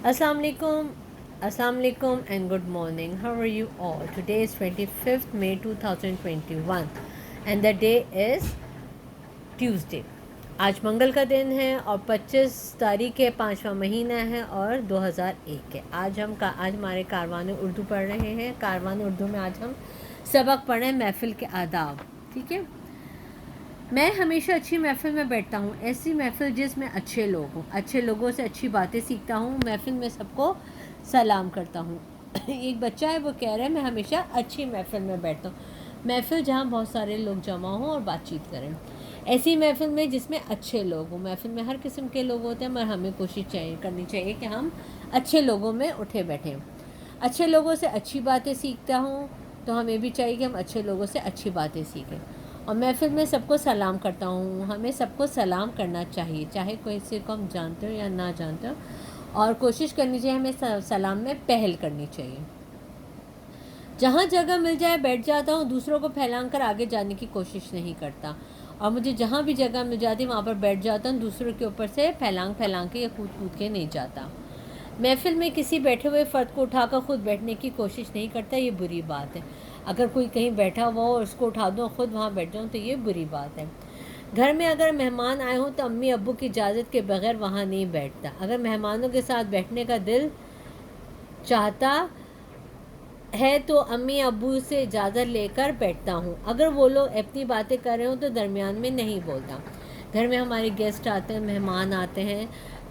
Assalamu alaikum and good morning. How are you all? Today is 25th May 2021 and the day is Tuesday. आज मंगल का दिन है और 25 तारीख है, 5वां महीना है और 2001 है। आज हमारे कारवान उर्दू पढ़ रहे हैं। कारवान उर्दू में आज हम सबक पढ़ रहे हैं महफ़िल के आदाब। ठीक है। मैं हमेशा अच्छी महफ़िल में बैठता हूँ, ऐसी महफ़िल जिसमें अच्छे लोग हों, अच्छे लोगों से अच्छी बातें सीखता हूँ, महफ़िल में सबको सलाम करता हूँ। एक बच्चा है, वो कह रहा है मैं हमेशा अच्छी महफ़िल में बैठता हूँ, महफ़िल जहाँ बहुत सारे लोग जमा हों और बातचीत करें, ऐसी महफ़िल में जिसमें अच्छे लोग हों। महफ़िल में हर किस्म के लोग होते हैं, मगर हमें कोशिश करनी चाहिए कि हम अच्छे लोगों में उठे बैठें। अच्छे लोगों से अच्छी बातें सीखता हूँ, तो हमें भी चाहिए कि हम अच्छे लोगों से अच्छी बातें सीखें। और महफ़िल में सबको सलाम करता हूँ, हमें सबको सलाम करना चाहिए, चाहे कोई किसी को हम जानते हो या ना जानते हो, और कोशिश करनी चाहिए हमें सलाम में पहल करनी चाहिए। जहाँ जगह मिल जाए बैठ जाता हूँ, दूसरों को फैलान कर आगे जाने की कोशिश नहीं करता, और मुझे जहाँ भी जगह मिल जाती है वहाँ पर बैठ जाता हूँ, दूसरों के ऊपर से फैलांग के या कूद के नहीं जाता। महफ़िल में किसी बैठे हुए फ़र्द को उठाकर ख़ुद बैठने की कोशिश नहीं करता, ये बुरी बात है। अगर कोई कहीं बैठा हुआ हो और उसको उठा दो, ख़ुद वहाँ बैठ जाऊँ, तो ये बुरी बात है। घर में अगर मेहमान आए हों तो अम्मी अब्बू की इजाज़त के बग़ैर वहाँ नहीं बैठता। अगर मेहमानों के साथ बैठने का दिल चाहता है तो अम्मी अब्बू से इजाज़त लेकर बैठता हूँ। अगर वो लोग अपनी बातें कर रहे हो तो दरमियान में नहीं बोलता। घर में हमारे गेस्ट आते हैं, मेहमान आते हैं,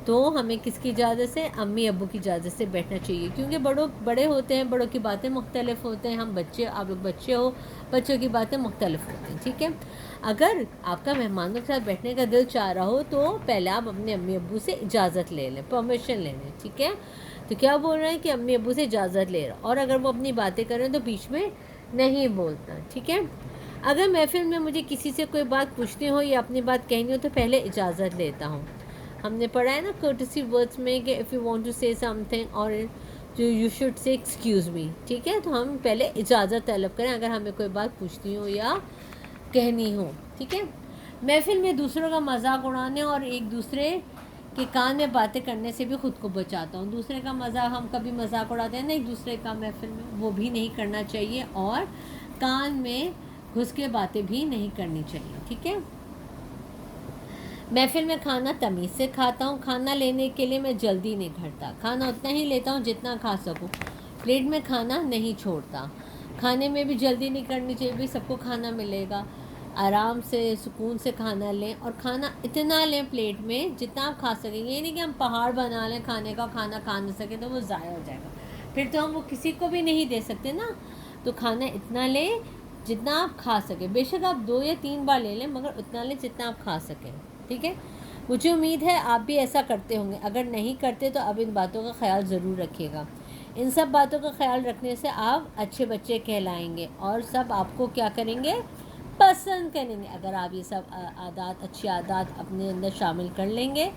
तो हमें किसकी इजाज़त से? अम्मी अब्बू की इजाज़त से बैठना चाहिए, क्योंकि बड़े होते हैं, बड़ों की बातें मुख्तलिफ़ होते हैं। हम बच्चे, आप लोग बच्चे हो, बच्चों की बातें मुख्तलिफ़ होती हैं। ठीक है। अगर आपका मेहमानों के साथ बैठने का दिल चाह रहा हो तो पहले आप अपने अम्मी अब्बू से इजाज़त ले लें, परमिशन ले लें। ठीक है। तो क्या बोल रहे हैं कि अम्मी अब्बू से इजाज़त ले रहा, और अगर वो अपनी बातें करें तो बीच में नहीं बोलता। ठीक है। अगर महफ़िल में मुझे किसी से कोई बात पूछनी हो या अपनी बात कहनी हो तो पहले इजाज़त लेता हूँ। हमने पढ़ा है ना कर्टसी वर्ड्स में कि if you want to say something और you should say excuse me. ठीक है। तो हम पहले इजाज़त तलब करें अगर हमें कोई बात पूछनी हो या कहनी हो। ठीक है। महफ़िल में दूसरों का मजाक उड़ाने और एक दूसरे के कान में बातें करने से भी ख़ुद को बचाता हूँ। दूसरे का मजाक, हम कभी मजाक उड़ाते हैं ना एक दूसरे का महफ़िल में, वो भी नहीं करना चाहिए, और कान में घुस के बातें भी नहीं करनी चाहिए। ठीक है। महफ़िल में खाना तमीज़ से खाता हूँ। खाना लेने के लिए मैं जल्दी नहीं करता, खाना उतना ही लेता हूँ जितना खा सकूँ, प्लेट में खाना नहीं छोड़ता। खाने में भी जल्दी नहीं करनी चाहिए, भाई सबको खाना मिलेगा, आराम से सुकून से खाना लें, और खाना इतना लें प्लेट में जितना आप खा सकेंगे। ये नहीं कि हम पहाड़ बना लें खाने का, खाना खा नहीं सके तो वो ज़ाया हो जाएगा, फिर तो हम वो किसी को भी नहीं दे सकते ना। तो खाना इतना लें जितना आप खा सकें, बेशक आप 2 या 3 बार ले लें, मगर उतना लें जितना आप खा सकें। ठीक है। मुझे उम्मीद है आप भी ऐसा करते होंगे, अगर नहीं करते तो अब इन बातों का ख्याल ज़रूर रखिएगा। इन सब बातों का ख्याल रखने से आप अच्छे बच्चे कहलाएंगे और सब आपको क्या करेंगे? पसंद करेंगे। अगर आप ये सब आदत, अच्छी आदत अपने अंदर शामिल कर लेंगे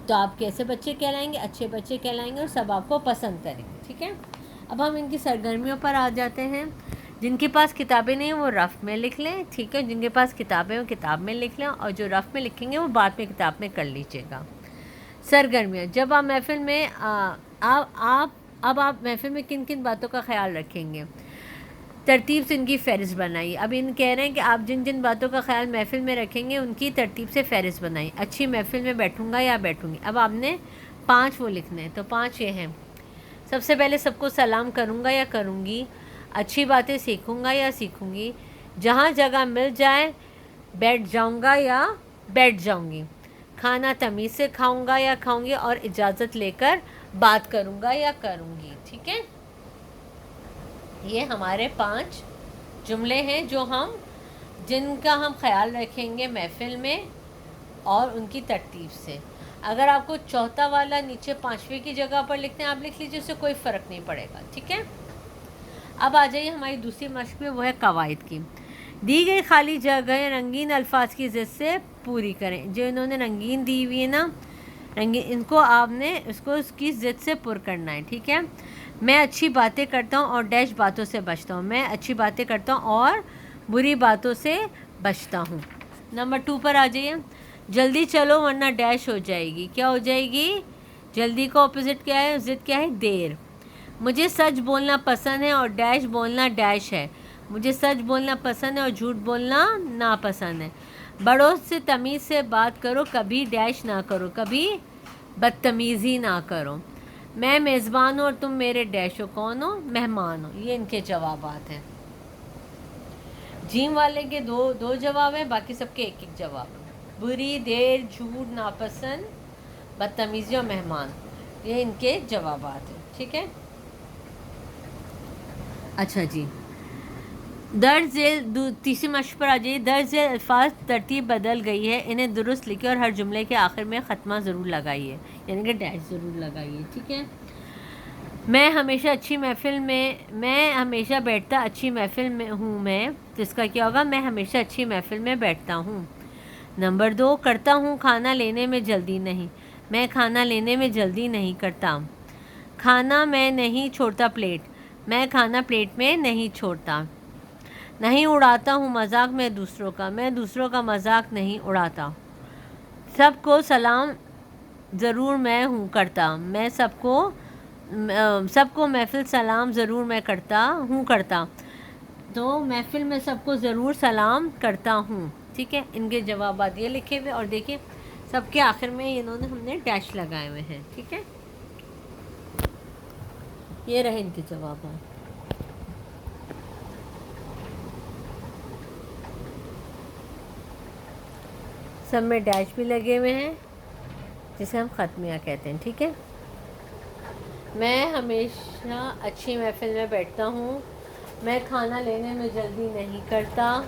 तो आप कैसे बच्चे कहलाएंगे? अच्छे बच्चे कहलाएंगे और सब आपको पसंद करेंगे। ठीक है। अब हम इनकी सरगर्मियों पर आ जाते हैं। जिनके पास किताबें नहीं वो रफ़ में लिख लें। ठीक है। जिनके पास किताबें वो किताब में लिख लें, और जो रफ़ में लिखेंगे वो बाद में किताब में कर लीजिएगा। सरगर्मियाँ, जब आप महफ़िल में आप महफ़िल में किन किन बातों का ख्याल रखेंगे? तरतीब से इनकी फ़हरिस्त बनाइए। अब इन कह रहे हैं कि आप जिन जिन बातों का ख्याल महफ़िल में रखेंगे उनकी तरतीब से फ़हरिस्त बनाइए। अच्छी महफ़िल में बैठूँगा या बैठूँगी। अब आपने 5 वो लिखने हैं, तो 5 ये हैं। सबसे पहले सबको सलाम करूँगा या करूँगी, अच्छी बातें सीखूँगा या सीखूँगी, जहाँ जगह मिल जाए बैठ जाऊँगा या बैठ जाऊँगी, खाना तमीज़ से खाऊँगा या खाऊँगी, और इजाज़त लेकर बात करूँगा या करूँगी। ठीक है। ये हमारे 5 जुमले हैं जिनका हम ख्याल रखेंगे महफ़िल में और उनकी तरतीब से। अगर आपको चौथा वाला नीचे 5वें की जगह पर लिखते हैं, आप लिख लीजिए, उससे कोई फ़र्क नहीं पड़ेगा। ठीक है। अब आ जाइए हमारी दूसरी मश्क में, वो है कवायद की। दी गई खाली जगह रंगीन अल्फाज की ज़िद से पूरी करें। जो इन्होंने रंगीन दी हुई है ना, रंगीन, इनको आपने उसकी ज़िद से पुर करना है। ठीक है। मैं अच्छी बातें करता हूँ और डैश बातों से बचता हूँ। मैं अच्छी बातें करता हूँ और बुरी बातों से बचता हूँ। नंबर 2 पर आ जाइए। जल्दी चलो वरना डैश हो जाएगी। क्या हो जाएगी? جلدی کا اپوزٹ کیا ہے؟ ضد کیا ہے؟ دیر. مجھے سچ بولنا پسند ہے اور ڈیش بولنا ڈیش ہے. مجھے سچ بولنا پسند ہے اور جھوٹ بولنا ناپسند ہے. بڑوں سے تمیز سے بات کرو، کبھی ڈیش نہ کرو، کبھی بدتمیزی نہ کرو. میں میزبان ہوں اور تم میرے ڈیش ہو. کون ہو؟ مہمان ہو. یہ ان کے جوابات ہیں. جیم والے کے دو جواب ہیں، باقی سب کے ایک ایک جواب ہیں. بری، دیر، جھوٹ، ناپسند، بدتمیزی اور مہمان. یہ ان کے جوابات ہیں. ٹھیک ہے. اچھا جی، درج ذیل تیسری مشق پر آ جائیے. درج ذیل الفاظ ترتیب بدل گئی ہے، انہیں درست لکھیں اور ہر جملے کے آخر میں خاتمہ ضرور لگائیے، یعنی کہ ڈیش ضرور لگائیے. ٹھیک ہے. میں ہمیشہ بیٹھتا اچھی محفل میں ہوں. میں تو اس کا کیا ہوگا؟ میں ہمیشہ اچھی محفل میں بیٹھتا ہوں. نمبر 2، کرتا ہوں کھانا لینے میں جلدی نہیں. میں کھانا لینے میں جلدی نہیں کرتا. کھانا میں نہیں چھوڑتا پلیٹ. میں کھانا پلیٹ میں نہیں چھوڑتا. نہیں اڑاتا ہوں مذاق میں دوسروں کا. میں دوسروں کا مذاق نہیں اڑاتا. سب کو سلام ضرور میں ہوں کرتا. میں سب کو محفل سلام ضرور میں کرتا. تو محفل میں سب کو ضرور سلام کرتا ہوں. ٹھیک ہے. ان کے جوابات یہ لکھے ہوئے، اور دیکھیں سب کے آخر میں ہم نے ڈیش لگائے ہوئے ہیں. ٹھیک ہے. یہ رہے ان کے جوابات. سب میں ڈیش بھی لگے ہوئے ہیں، جسے ہم ختمیہ کہتے ہیں. ٹھیک ہے. میں ہمیشہ اچھی محفل میں بیٹھتا ہوں. میں کھانا لینے میں جلدی نہیں کرتا.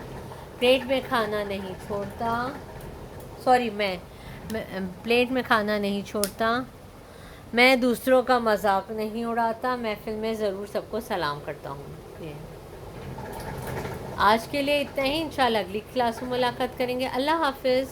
پلیٹ میں کھانا نہیں چھوڑتا. میں پلیٹ میں کھانا نہیں چھوڑتا. میں دوسروں کا مذاق نہیں اڑاتا. محفل میں ضرور سب کو سلام کرتا ہوں. آج کے لیے اتنا ہی. انشاءاللہ اگلی کلاس میں ملاقات کریں گے. اللہ حافظ.